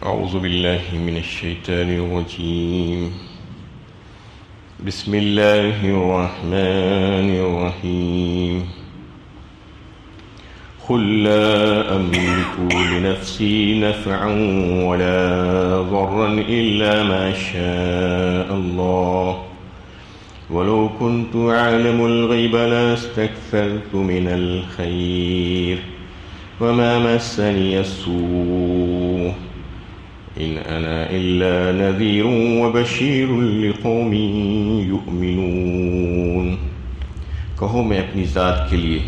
أعوذ بالله من الشيطان الرجيم. بسم الله الرحمن الرحيم. قل لا أملك لنفسي نفعا ولا ضرا إلا ما شاء الله ولو كنت أعلم الغيب لاستكثرت من الخير وما مسني السوء إن أنا إلا نذير وبشير لقوم يؤمنون. کہو میں اپنی ذات کے لیے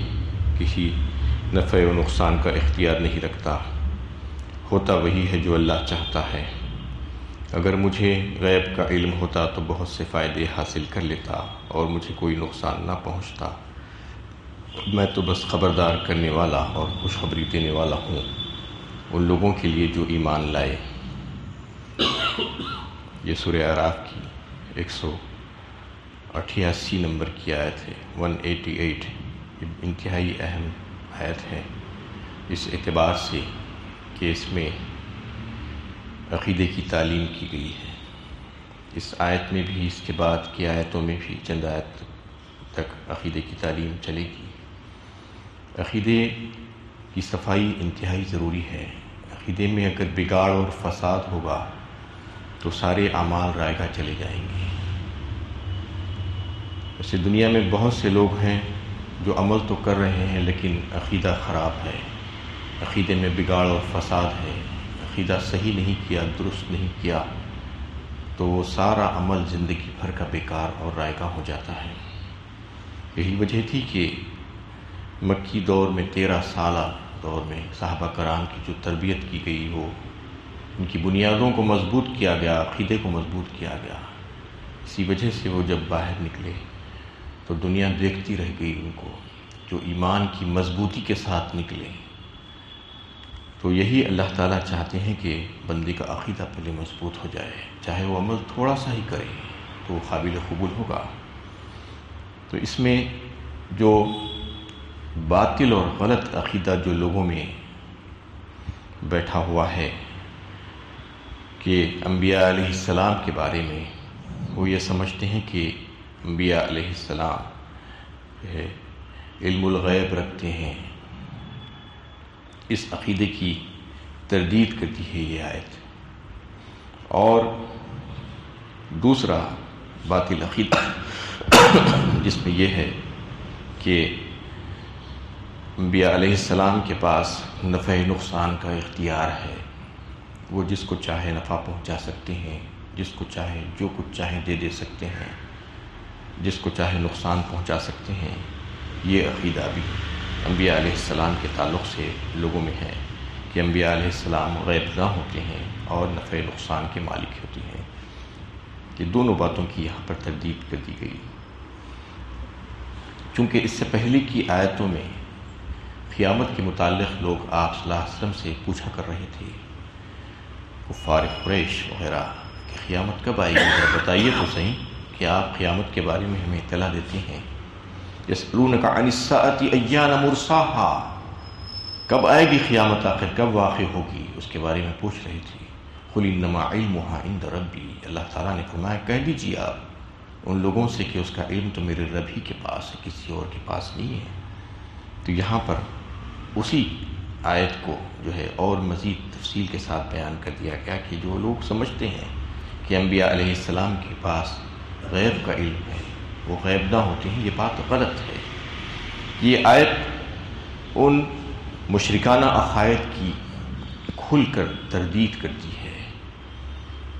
کسی نفع و نقصان کا اختیار نہیں رکھتا، ہوتا وہی ہے جو اللہ چاہتا ہے. اگر مجھے غیب کا علم ہوتا تو بہت سے فائدے حاصل کر لیتا اور مجھے کوئی نقصان نہ پہنچتا. میں تو بس خبردار کرنے والا اور خوشخبری دینے والا ہوں ان لوگوں کے لیے جو ایمان لائے. یہ سورہ اعراف کی 188 نمبر کی آیت ہے. 188 انتہائی اہم آیت ہے اس اعتبار سے کہ اس میں عقیدے کی تعلیم کی گئی ہے. اس آیت میں بھی، اس کے بعد کی آیتوں میں بھی چند آیت تک عقیدے کی تعلیم چلے گی. عقیدے کی صفائی انتہائی ضروری ہے. عقیدے میں اگر بگاڑ اور فساد ہوگا تو سارے اعمال رائگاں چلے جائیں گے. ویسے دنیا میں بہت سے لوگ ہیں جو عمل تو کر رہے ہیں لیکن عقیدہ خراب ہے، عقیدے میں بگاڑ اور فساد ہے، عقیدہ صحیح نہیں کیا، درست نہیں کیا تو وہ سارا عمل زندگی بھر کا بیکار اور رائگاں ہو جاتا ہے. یہی وجہ تھی کہ مکی دور میں 13 سالہ دور میں صحابہ کرام کی جو تربیت کی گئی، وہ ان کی بنیادوں کو مضبوط کیا گیا، عقیدے کو مضبوط کیا گیا. اسی وجہ سے وہ جب باہر نکلے تو دنیا دیکھتی رہ گئی ان کو، جو ایمان کی مضبوطی کے ساتھ نکلے. تو یہی اللہ تعالیٰ چاہتے ہیں کہ بندے کا عقیدہ پہلے مضبوط ہو جائے، چاہے وہ عمل تھوڑا سا ہی کرے تو قابل قبول ہوگا. تو اس میں جو باطل اور غلط عقیدہ جو لوگوں میں بیٹھا ہوا ہے کہ انبیاء علیہ السلام کے بارے میں وہ یہ سمجھتے ہیں کہ انبیاء علیہ السلام علم الغیب رکھتے ہیں، اس عقیدے کی تردید کرتی ہے یہ آیت. اور دوسرا باطل عقیدہ جس میں یہ ہے کہ انبیاء علیہ السلام کے پاس نفع نقصان کا اختیار ہے، وہ جس کو چاہے نفع پہنچا سکتے ہیں، جس کو چاہے جو کچھ چاہے دے سکتے ہیں، جس کو چاہے نقصان پہنچا سکتے ہیں. یہ عقیدہ بھی انبیاء علیہ السلام کے تعلق سے لوگوں میں ہے کہ انبیاء علیہ السلام غیب نہ ہوتے ہیں اور نفع نقصان کے مالک ہوتے ہیں. یہ دونوں باتوں کی یہاں پر تردید کر دی گئی. چونکہ اس سے پہلے کی آیتوں میں قیامت کے متعلق لوگ آپ صلی اللہ علیہ وسلم سے پوچھا کر رہے تھے، کفار قریش وغیرہ، کہ قیامت کب آئے گی، بتائیے تو صحیح کہ آپ قیامت کے بارے میں ہمیں اطلاع دیتے ہیں. یسألونک عن الساعة ایان مرساها، کب آئے گی قیامت، آخر کب واقع ہوگی، اس کے بارے میں پوچھ رہے تھے. قل انما علمها عند ربی، اللہ تعالیٰ نے فرمایا کہہ دیجیے آپ ان لوگوں سے کہ اس کا علم تو میرے رب ہی کے پاس ہے، کسی اور کے پاس نہیں ہے. تو یہاں پر اسی آیت کو جو ہے اور مزید تفصیل کے ساتھ بیان کر دیا گیا کہ جو لوگ سمجھتے ہیں کہ انبیاء علیہ السلام کے پاس غیب کا علم ہے، وہ غیب نہ ہوتے ہیں، یہ بات غلط ہے. یہ آیت ان مشرکانہ عقائد کی کھل کر تردید کرتی ہے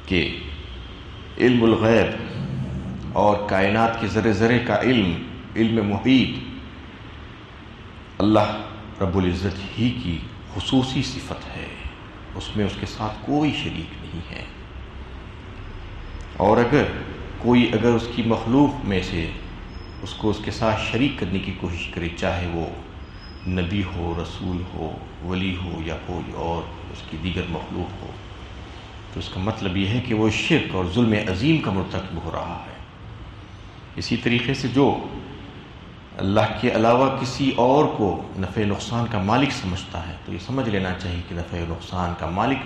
کہ علم الغیب اور کائنات کے ذرے ذرے کا علم محیط اللہ رب العزت ہی کی خصوصی صفت ہے، اس میں اس کے ساتھ کوئی شریک نہیں ہے. اور اگر کوئی اس کی مخلوق میں سے اس کو اس کے ساتھ شریک کرنے کی کوشش کرے، چاہے وہ نبی ہو، رسول ہو، ولی ہو یا کوئی اور اس کی دیگر مخلوق ہو، تو اس کا مطلب یہ ہے کہ وہ شرک اور ظلم عظیم کا مرتکب ہو رہا ہے. اسی طریقے سے جو اللہ کے علاوہ کسی اور کو نفع نقصان کا مالک سمجھتا ہے تو یہ سمجھ لینا چاہیے کہ نفع نقصان کا مالک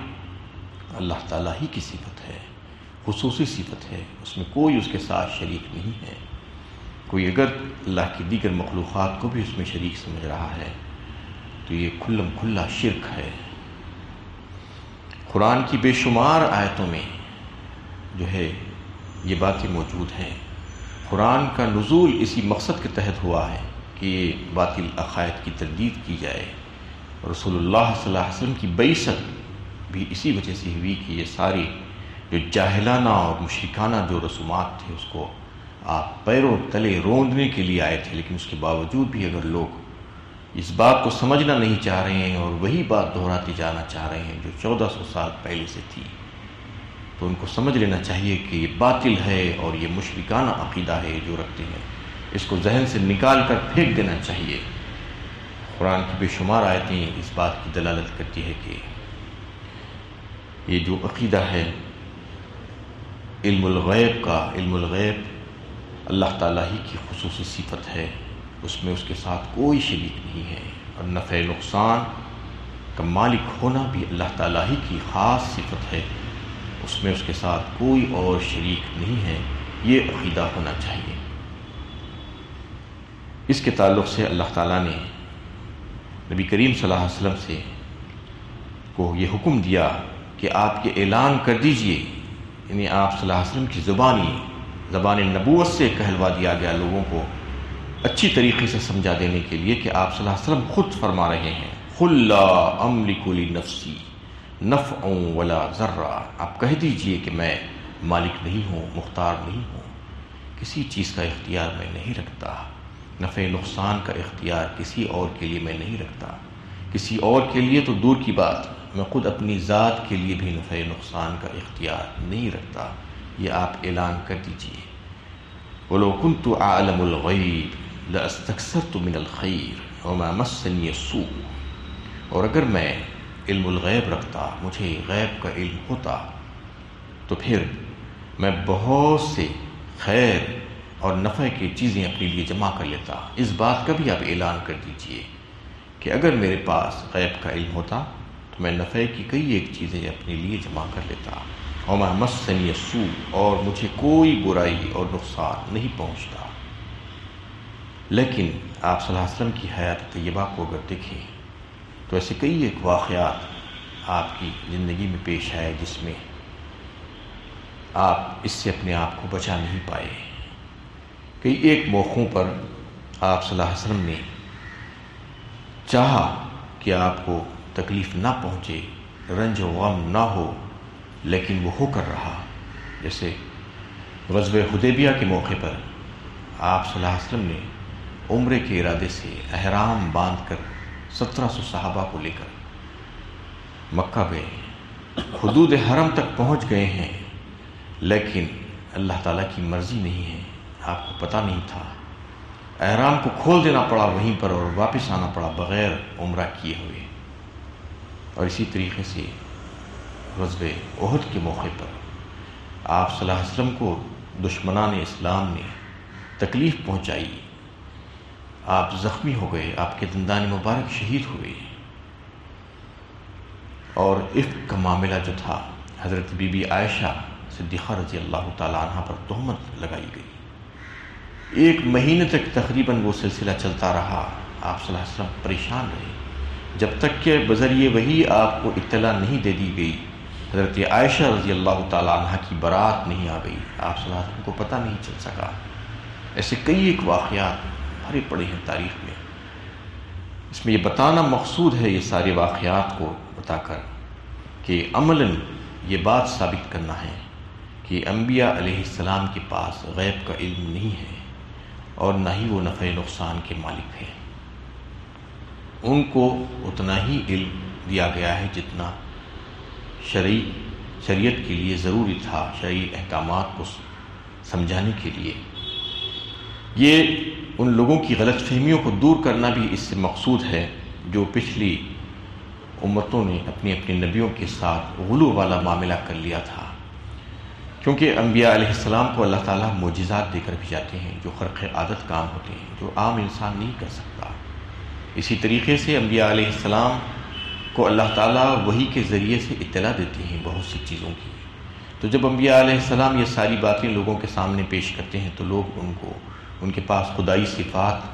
اللہ تعالیٰ ہی کی صفت ہے، خصوصی صفت ہے، اس میں کوئی اس کے ساتھ شریک نہیں ہے۔ کوئی اگر اللہ کی دیگر مخلوقات کو بھی اس میں شریک سمجھ رہا ہے تو یہ کھلم کھلا شرک ہے۔ قرآن کی بے شمار آیتوں میں جو ہے یہ باتیں موجود ہیں۔ قرآن کا نزول اسی مقصد کے تحت ہوا ہے کہ یہ باطل عقائد کی تردید کی جائے، اور رسول اللہ صلی اللہ علیہ وسلم کی بعثت بھی اسی وجہ سے ہوئی کہ یہ ساری جو جاہلانہ اور مشرکانہ جو رسومات تھے اس کو آپ پیروں تلے روندنے کے لیے آئے تھے، لیکن اس کے باوجود بھی اگر لوگ اس بات کو سمجھنا نہیں چاہ رہے ہیں اور وہی بات دہراتی جانا چاہ رہے ہیں جو 1400 سال پہلے سے تھی، تو ان کو سمجھ لینا چاہیے کہ یہ باطل ہے اور یہ مشرکانہ عقیدہ ہے جو رکھتے ہیں، اس کو ذہن سے نکال کر پھینک دینا چاہیے۔ قرآن کی بے شمار آیتیں اس بات کی دلالت کرتی ہے کہ یہ جو عقیدہ ہے علم الغیب کا، علم الغیب اللہ تعالیٰ ہی کی خصوصی صفت ہے، اس میں اس کے ساتھ کوئی شریک نہیں ہے، اور نفع نقصان کا مالک ہونا بھی اللہ تعالیٰ ہی کی خاص صفت ہے، اس میں اس کے ساتھ کوئی اور شریک نہیں ہے۔ یہ عقیدہ ہونا چاہیے۔ اس کے تعلق سے اللہ تعالیٰ نے نبی کریم صلی اللہ علیہ وسلم سے کو یہ حکم دیا کہ آپ یہ اعلان کر دیجئے، یعنی آپ صلی اللہ علیہ وسلم کی زبان نبوت سے کہلوا دیا گیا لوگوں کو اچھی طریقے سے سمجھا دینے کے لیے کہ آپ صلی اللہ علیہ وسلم خود فرما رہے ہیں قُل لَا أَمْلِكُ لِنَفْسِي نَفْعًا وَلَا ضَرًّا، آپ کہہ دیجئے کہ میں مالک نہیں ہوں، مختار نہیں ہوں، کسی چیز کا اختیار میں نہیں رکھتا، نفع نقصان کا اختیار کسی اور کے لیے میں نہیں رکھتا، کسی اور کے لیے تو دور کی بات، میں خود اپنی ذات کے لیے بھی نفع نقصان کا اختیار نہیں رکھتا۔ یہ آپ اعلان کر دیجئے۔ وَلَوْ كُنْتُ أَعْلَمُ الْغَيْبَ لَأَسْتَكْثَرْتُ مِنَ الْخَيْرِ وَمَا مَسَّنِيَ السُّوءُ، اور اگر میں علم الغیب رکھتا، مجھے غیب کا علم ہوتا، تو پھر میں بہت سے خیر اور نفع کی چیزیں اپنے لیے جمع کر لیتا۔ اس بات کا بھی آپ اعلان کر دیجئے کہ اگر میرے پاس غیب کا علم ہوتا تو میں نفع کی کئی ایک چیزیں اپنے لیے جمع کر لیتا، وَمَا مَسَّنِيَ السُّوءُ، اور مجھے کوئی برائی اور نقصان نہیں پہنچتا۔ لیکن آپ صلی اللہ علیہ وسلم کی حیات طیبہ کو اگر دیکھیں تو ایسے کئی ایک واقعات آپ کی زندگی میں پیش آئے جس میں آپ اس سے اپنے آپ کو بچا نہیں پائے۔ کئی ایک موقعوں پر آپ صلی اللہ علیہ وسلم نے چاہا کہ آپ کو تکلیف نہ پہنچے، رنج و غم نہ ہو، لیکن وہ ہو کر رہا۔ جیسے غزوہ حدیبیہ کے موقع پر آپ صلی اللہ علیہ وسلم نے عمرے کے ارادے سے احرام باندھ کر 1700 صحابہ کو لے کر مکہ گئے، حدود حرم تک پہنچ گئے ہیں، لیکن اللہ تعالیٰ کی مرضی نہیں ہے، آپ کو پتہ نہیں تھا، احرام کو کھول دینا پڑا وہیں پر اور واپس آنا پڑا بغیر عمرہ کیے ہوئے۔ اور اسی طریقے سے غزوہ احد کے موقع پر آپ صلی اللہ علیہ وسلم کو دشمنان اسلام نے تکلیف پہنچائی، آپ زخمی ہو گئے، آپ کے دندان مبارک شہید ہوئے، اور عفق کا معاملہ جو تھا حضرت بی بی عائشہ صدیقہ رضی اللہ تعالیٰ عنہ پر تہمت لگائی گئی۔ 1 مہینے تک تقریباً وہ سلسلہ چلتا رہا، آپ صلی اللہ علیہ وسلم پریشان رہے، جب تک کہ بذریعہ وحی آپ کو اطلاع نہیں دے دی گئی، حضرت عائشہ رضی اللہ تعالیٰ عنہ کی برات نہیں آ گئی، آپ صلی اللہ علیہ وسلم کو پتہ نہیں چل سکا۔ ایسے کئی ایک واقعات بھرے پڑے ہیں تاریخ میں۔ اس میں یہ بتانا مقصود ہے، یہ سارے واقعات کو بتا کر کہ عملاً یہ بات ثابت کرنا ہے کہ انبیاء علیہ السلام کے پاس غیب کا علم نہیں ہے اور نہ ہی وہ نفع نقصان کے مالک ہیں۔ ان کو اتنا ہی علم دیا گیا ہے جتنا شریعت کے لیے ضروری تھا، شرعی احکامات کو سمجھانے کے لیے۔ یہ ان لوگوں کی غلط فہمیوں کو دور کرنا بھی اس سے مقصود ہے جو پچھلی امتوں نے اپنی اپنے نبیوں کے ساتھ غلو والا معاملہ کر لیا تھا، کیونکہ انبیاء علیہ السلام کو اللہ تعالیٰ معجزات دے کر بھیجاتے ہیں جو خرق عادت کام ہوتے ہیں، جو عام انسان نہیں کر سکتا۔ اسی طریقے سے انبیاء علیہ السلام کو اللہ تعالیٰ وحی کے ذریعے سے اطلاع دیتے ہیں بہت سی چیزوں کی۔ تو جب انبیاء علیہ السلام یہ ساری باتیں لوگوں کے سامنے پیش کرتے ہیں تو لوگ ان کے پاس خدائی صفات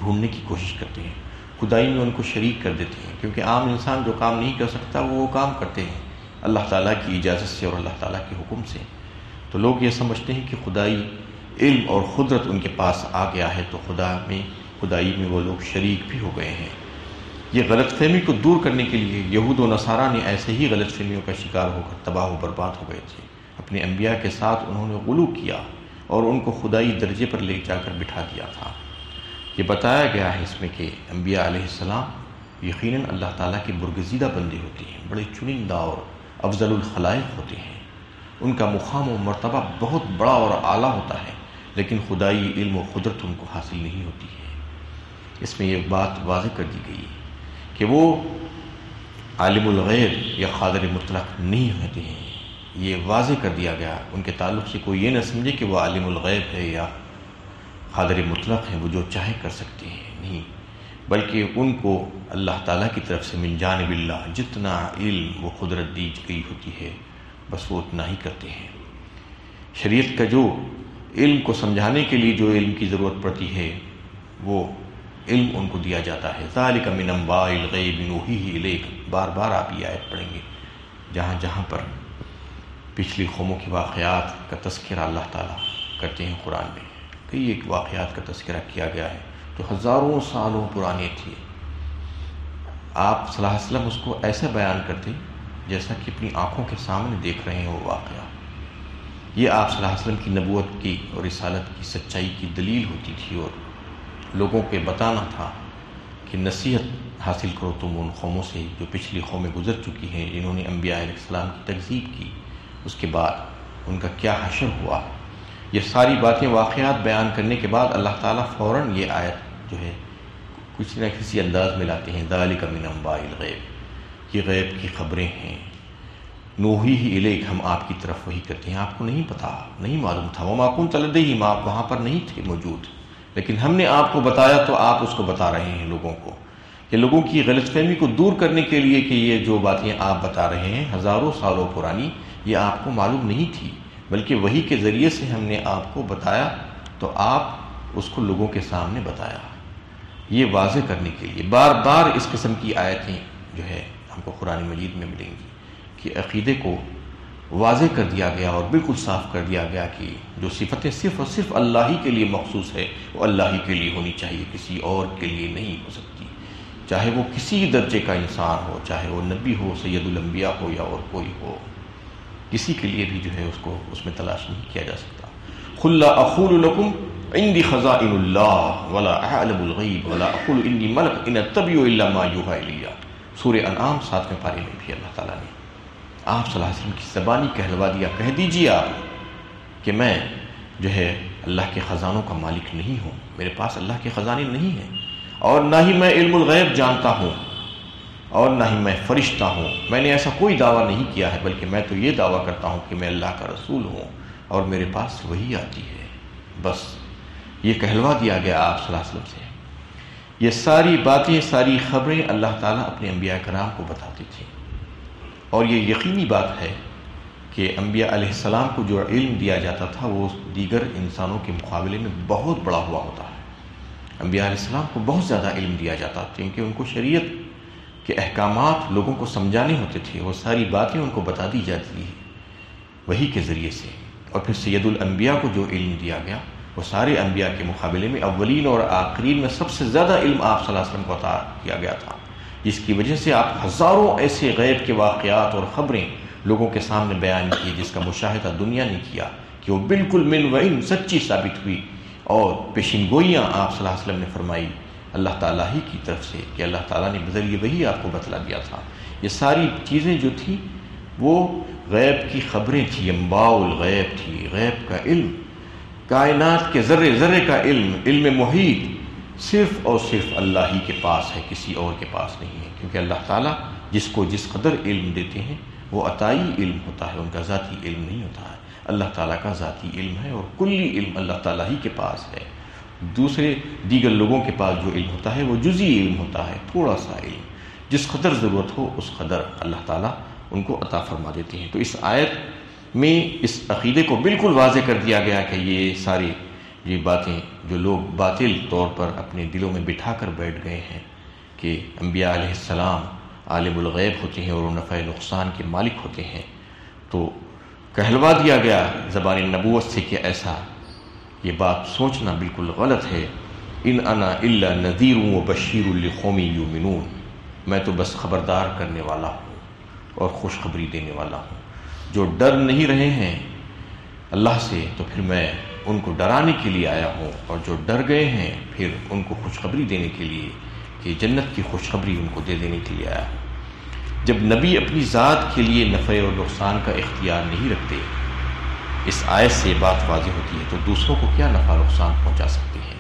ڈھونڈنے کی کوشش کرتے ہیں، خدائی میں ان کو شریک کر دیتے ہیں، کیونکہ عام انسان جو کام نہیں کر سکتا وہ کام کرتے ہیں اللہ تعالیٰ کی اجازت سے اور اللہ تعالیٰ کے حکم سے۔ تو لوگ یہ سمجھتے ہیں کہ خدائی علم اور قدرت ان کے پاس آ گیا ہے تو خدائی میں وہ لوگ شریک بھی ہو گئے ہیں۔ یہ غلط فہمی کو دور کرنے کے لیے یہود و نصارہ نے ایسے ہی غلط فہمیوں کا شکار ہو کر تباہ و برباد ہو گئے تھے۔ اپنے انبیاء کے ساتھ انہوں نے غلو کیا اور ان کو خدائی درجے پر لے جا کر بٹھا دیا تھا۔ یہ بتایا گیا ہے اس میں کہ انبیاء علیہ السلام یقیناً اللہ تعالیٰ کے برگزیدہ بندے ہوتے ہیں، بڑے چنندہ اور افضل الخلائق ہوتے ہیں، ان کا مقام و مرتبہ بہت بڑا اور اعلیٰ ہوتا ہے، لیکن خدائی علم و قدرت ان کو حاصل نہیں ہوتی ہے۔ اس میں یہ بات واضح کر دی گئی کہ وہ عالم الغیب یا قادر مطلق نہیں ہوتے ہیں۔ یہ واضح کر دیا گیا، ان کے تعلق سے کوئی یہ نہ سمجھے کہ وہ عالم الغیب ہے یا قادر مطلق ہے، وہ جو چاہے کر سکتے ہیں، نہیں، بلکہ ان کو اللہ تعالیٰ کی طرف سے من جانب اللہ جتنا علم و قدرت دی گئی ہوتی ہے بس وہ اتنا ہی کرتے ہیں۔ شریعت کا جو علم کو سمجھانے کے لیے جو علم کی ضرورت پڑتی ہے وہ علم ان کو دیا جاتا ہے۔ ذَلِكَ مِنْ أَنْبَاءِ الْغَيْبِ نُوحِيهِ إِلَيْكَ، بار بار آپ یہ آیت پڑھیں گے جہاں جہاں پر پچھلی قوموں کے واقعات کا تذکرہ اللہ تعالیٰ کرتے ہیں قرآن میں، کئی ایک واقعات کا تذکرہ کیا گیا ہے جو ہزاروں سالوں پرانے تھے۔ آپ صلی اللہ علیہ وسلم اس کو ایسے بیان کرتے جیسا کہ اپنی آنکھوں کے سامنے دیکھ رہے ہیں وہ واقعہ۔ یہ آپ صلی اللہ علیہ وسلم کی نبوت کی اور رسالت کی سچائی کی دلیل ہوتی تھی، اور لوگوں کے بتانا تھا کہ نصیحت حاصل کرو تم ان قوموں سے جو پچھلی قومیں گزر چکی ہیں، جنہوں نے انبیاء علیہ السلام کی تکذیب کی، اس کے بعد ان کا کیا حشر ہوا۔ یہ ساری باتیں واقعات بیان کرنے کے بعد اللہ تعالیٰ فوراً یہ آیت جو ہے کچھ نہ کسی انداز میں لاتے ہیں، ذَلِكَ مِنْ أَنْبَاءِ الْغَيْبِ، یہ غیب کی خبریں ہیں، نُوحِيهِ إِلَيْكَ، ہم آپ کی طرف وحی کرتے ہیں، آپ کو نہیں پتا، نہیں معلوم تھا، وَمَا كُنْتَ لَدَيْهِمْ، آپ وہاں پر نہیں تھے موجود، لیکن ہم نے آپ کو بتایا تو آپ اس کو بتا رہے ہیں لوگوں کو۔ یہ لوگوں کی غلط فہمی کو دور کرنے کے لیے کہ یہ جو باتیں آپ بتا رہے ہیں ہزاروں سالوں پرانی، یہ آپ کو معلوم نہیں تھی، بلکہ وحی کے ذریعے سے ہم نے آپ کو بتایا تو آپ اس کو لوگوں کے سامنے بتایا۔ یہ واضح کرنے کے لیے بار بار اس قسم کی آیتیں جو ہے ہم کو قرآن مجید میں ملیں گی کہ عقیدے کو واضح کر دیا گیا اور بالکل صاف کر دیا گیا کہ جو صفتیں صرف اور صرف اللہ ہی کے لیے مخصوص ہے وہ اللہ ہی کے لیے ہونی چاہیے، کسی اور کے لیے نہیں ہو سکتی، چاہے وہ کسی درجے کا انسان ہو، چاہے وہ نبی ہو، سید الانبیاء ہو یا اور کوئی ہو، کسی کے لیے بھی جو ہے اس کو اس میں تلاش نہیں کیا جا سکتا۔ قُل لَا أَقُولُ لَكُمْ عِنْدِي خَزَائِنُ اللَّهِ وَلَا أَعْلَمُ الْغَيْبَ وَلَا أَقُولُ إِنِّي مَلَكٌ إِنْ أَتَّبِعُ إِلَّا مَا يُوحَىٰ إِلَيَّ، سورہ انعام 7ویں پارے میں بھی اللہ تعالیٰ نے آپ صلی اللہ علیہ وسلم کی زبانی کہلوا دیا، کہہ دیجیے آپ کہ میں جو ہے اللہ کے خزانوں کا مالک نہیں ہوں، میرے پاس اللہ کے خزانے نہیں ہیں، اور نہ ہی میں علم الغیب جانتا ہوں اور نہ ہی میں فرشتہ ہوں، میں نے ایسا کوئی دعویٰ نہیں کیا ہے، بلکہ میں تو یہ دعویٰ کرتا ہوں کہ میں اللہ کا رسول ہوں اور میرے پاس وحی آتی ہے۔ بس یہ کہلوا دیا گیا آپ صلی اللہ علیہ وسلم سے۔ یہ ساری باتیں، ساری خبریں اللہ تعالیٰ اپنے انبیاء کرام کو بتاتے تھے، اور یہ یقینی بات ہے کہ انبیاء علیہ السلام کو جو علم دیا جاتا تھا وہ دیگر انسانوں کے مقابلے میں بہت بڑا ہوا ہوتا ہے۔ انبیاء علیہ السلام کو بہت زیادہ علم دیا جاتا تھا، کیونکہ ان کو شریعت کے احکامات لوگوں کو سمجھانے ہوتے تھے، وہ ساری باتیں ان کو بتا دی جاتی ہیں وحی کے ذریعے سے۔ اور پھر سید الانبیاء کو جو علم دیا گیا وہ سارے انبیاء کے مقابلے میں اولین اور آخرین میں سب سے زیادہ علم آپ صلی اللہ علیہ وسلم کو عطا کیا گیا تھا، جس کی وجہ سے آپ ہزاروں ایسے غیب کے واقعات اور خبریں لوگوں کے سامنے بیان کی جس کا مشاہدہ دنیا نے کیا کہ وہ بالکل من وعین سچی ثابت ہوئی، اور پیشین گوئیاں آپ صلی اللہ علیہ وسلم نے فرمائی اللہ تعالیٰ ہی کی طرف سے کہ اللہ تعالیٰ نے بذریعہ وہی آپ کو بتلا دیا تھا۔ یہ ساری چیزیں جو تھیں وہ غیب کی خبریں تھیں، انباء الغیب تھی، غیب کا علم، کائنات کے ذرے ذرے کا علم، علم محیط صرف اور صرف اللہ ہی کے پاس ہے، کسی اور کے پاس نہیں ہے، کیونکہ اللہ تعالیٰ جس کو جس قدر علم دیتے ہیں وہ عطائی علم ہوتا ہے، ان کا ذاتی علم نہیں ہوتا ہے۔ اللہ تعالیٰ کا ذاتی علم ہے اور کلی علم اللہ تعالیٰ ہی کے پاس ہے۔ دیگر لوگوں کے پاس جو علم ہوتا ہے وہ جزئی علم ہوتا ہے، تھوڑا سا علم، جس قدر ضرورت ہو اس قدر اللہ تعالیٰ ان کو عطا فرما دیتے ہیں۔ تو اس آیت میں اس عقیدے کو بالکل واضح کر دیا گیا کہ یہ باتیں جو لوگ باطل طور پر اپنے دلوں میں بٹھا کر بیٹھ گئے ہیں کہ انبیاء علیہ السلام عالم الغیب ہوتے ہیں اور وہ نفع نقصان کے مالک ہوتے ہیں، تو کہلوا دیا گیا زبان نبوت سے کہ ایسا یہ بات سوچنا بالکل غلط ہے۔ ان انا الا نذیر و بشیر لقوم یؤمنون، میں تو بس خبردار کرنے والا ہوں اور خوشخبری دینے والا ہوں۔ جو ڈر نہیں رہے ہیں اللہ سے تو پھر میں ان کو ڈرانے کے لیے آیا ہوں، اور جو ڈر گئے ہیں پھر ان کو خوشخبری دینے کے لیے کہ جنت کی خوشخبری ان کو دے دینے کے لیے آیا ہوں۔ جب نبی اپنی ذات کے لیے نفع اور نقصان کا اختیار نہیں رکھتے، اس آیت سے بات واضح ہوتی ہے، تو دوسروں کو کیا نفع نقصان پہنچا سکتے ہیں؟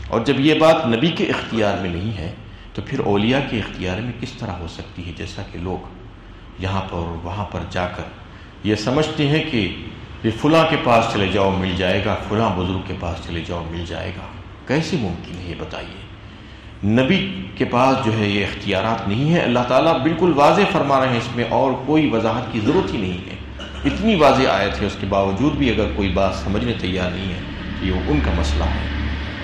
اور جب یہ بات نبی کے اختیار میں نہیں ہے تو پھر اولیاء کے اختیار میں کس طرح ہو سکتی ہے؟ جیسا کہ لوگ یہاں پر اور وہاں پر جا کر یہ سمجھتے ہیں کہ یہ فلاں کے پاس چلے جاؤ مل جائے گا، فلاں بزرگ کے پاس چلے جاؤ مل جائے گا۔ کیسے ممکن ہے یہ بتائیے؟ نبی کے پاس جو ہے یہ اختیارات نہیں ہے۔ اللہ تعالیٰ بالکل واضح فرما رہے ہیں، اس میں اور کوئی وضاحت کی ضرورت ہی نہیں ہے۔ اتنی واضح آیت ہے، اس کے باوجود بھی اگر کوئی بات سمجھنے تیار نہیں ہے تو یہ ان کا مسئلہ ہے۔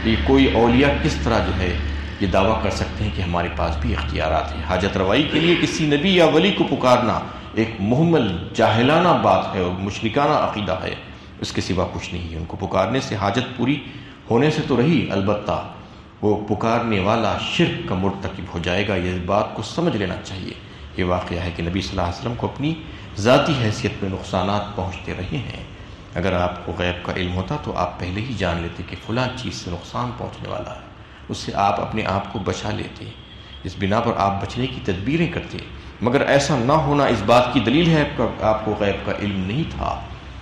یہ کوئی اولیاء کس طرح جو ہے یہ دعویٰ کر سکتے ہیں کہ ہمارے پاس بھی اختیارات ہیں؟ حاجت روائی کے لیے کسی نبی یا ولی کو پکارنا ایک محمل جاہلانہ بات ہے اور مشرکانہ عقیدہ ہے، اس کے سوا کچھ نہیں ہے۔ ان کو پکارنے سے حاجت پوری ہونے سے تو رہی، البتہ وہ پکارنے والا شرک کا مرتکب ہو جائے گا۔ یہ بات کو سمجھ لینا چاہیے۔ یہ واقعہ ہے کہ نبی صلی اللہ علیہ وسلم کو اپنی ذاتی حیثیت میں نقصانات پہنچتے رہے ہیں۔ اگر آپ کو غیب کا علم ہوتا تو آپ پہلے ہی جان لیتے کہ فلاں چیز سے نقصان پہنچنے والا ہے، اس سے آپ اپنے آپ کو بچا لیتے، اس بنا پر آپ بچنے کی تدبیریں کرتے۔ مگر ایسا نہ ہونا اس بات کی دلیل ہے کہ آپ کو غیب کا علم نہیں تھا۔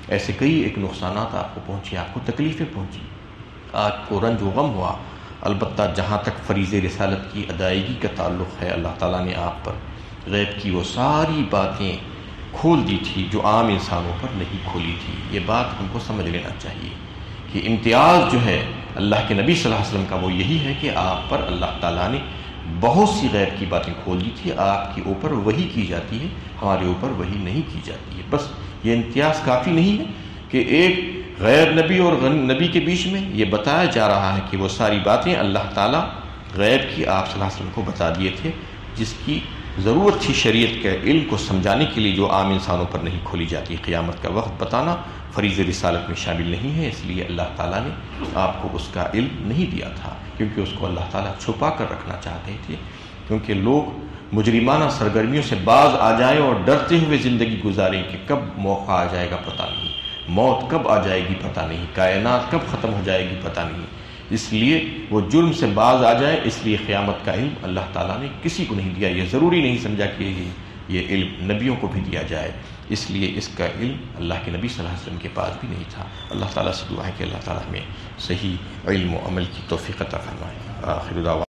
ایسے کئی ایک نقصانات آپ کو پہنچے، آپ کو تکلیفیں پہنچی، آپ کو رنج و غم ہوا۔ البتہ جہاں تک فریض رسالت کی ادائیگی کا تعلق ہے، اللہ تعالیٰ نے آپ پر غیب کی وہ ساری باتیں کھول دی تھی جو عام انسانوں پر نہیں کھولی تھی۔ یہ بات ہم کو سمجھ لینا چاہیے کہ امتیاز جو ہے اللہ کے نبی صلی اللہ علیہ وسلم کا وہ یہی ہے کہ آپ پر اللہ تعالیٰ نے بہت سی غیب کی باتیں کھول دی تھی۔ آپ کے اوپر وحی کی جاتی ہے، ہمارے اوپر وحی نہیں کی جاتی ہے۔ بس یہ امتیاز کافی نہیں ہے کہ ایک غیر نبی اور نبی کے بیچ میں یہ بتایا جا رہا ہے کہ وہ ساری باتیں اللہ تعالیٰ غیب کی آپ صلی اللہ علیہ وسلم کو بتا دیے تھے، جس کی ضرورت تھی شریعت کے علم کو سمجھانے کے لیے، جو عام انسانوں پر نہیں کھولی جاتی۔ قیامت کا وقت بتانا فریض رسالت میں شامل نہیں ہے، اس لیے اللہ تعالیٰ نے آپ کو اس کا علم نہیں دیا تھا، کیونکہ اس کو اللہ تعالیٰ چھپا کر رکھنا چاہتے تھے، کیونکہ لوگ مجرمانہ سرگرمیوں سے باز آ جائیں اور ڈرتے ہوئے زندگی گزاریں کہ کب موقع آ جائے گا پتہ نہیں، موت کب آ جائے گی پتہ نہیں، کائنات کب ختم ہو جائے گی پتہ نہیں، اس لیے وہ جرم سے باز آ جائیں۔ اس لیے قیامت کا علم اللہ تعالیٰ نے کسی کو نہیں دیا، یہ ضروری نہیں سمجھا کہ یہ علم نبیوں کو بھی دیا جائے، اس لیے اس کا علم اللہ کے نبی صلی اللہ علیہ وسلم کے پاس بھی نہیں تھا۔ اللہ تعالیٰ سے دعا ہے کہ اللہ تعالیٰ ہمیں صحیح علم و عمل کی توفیق عطا فرمائے۔ آخر دعوانا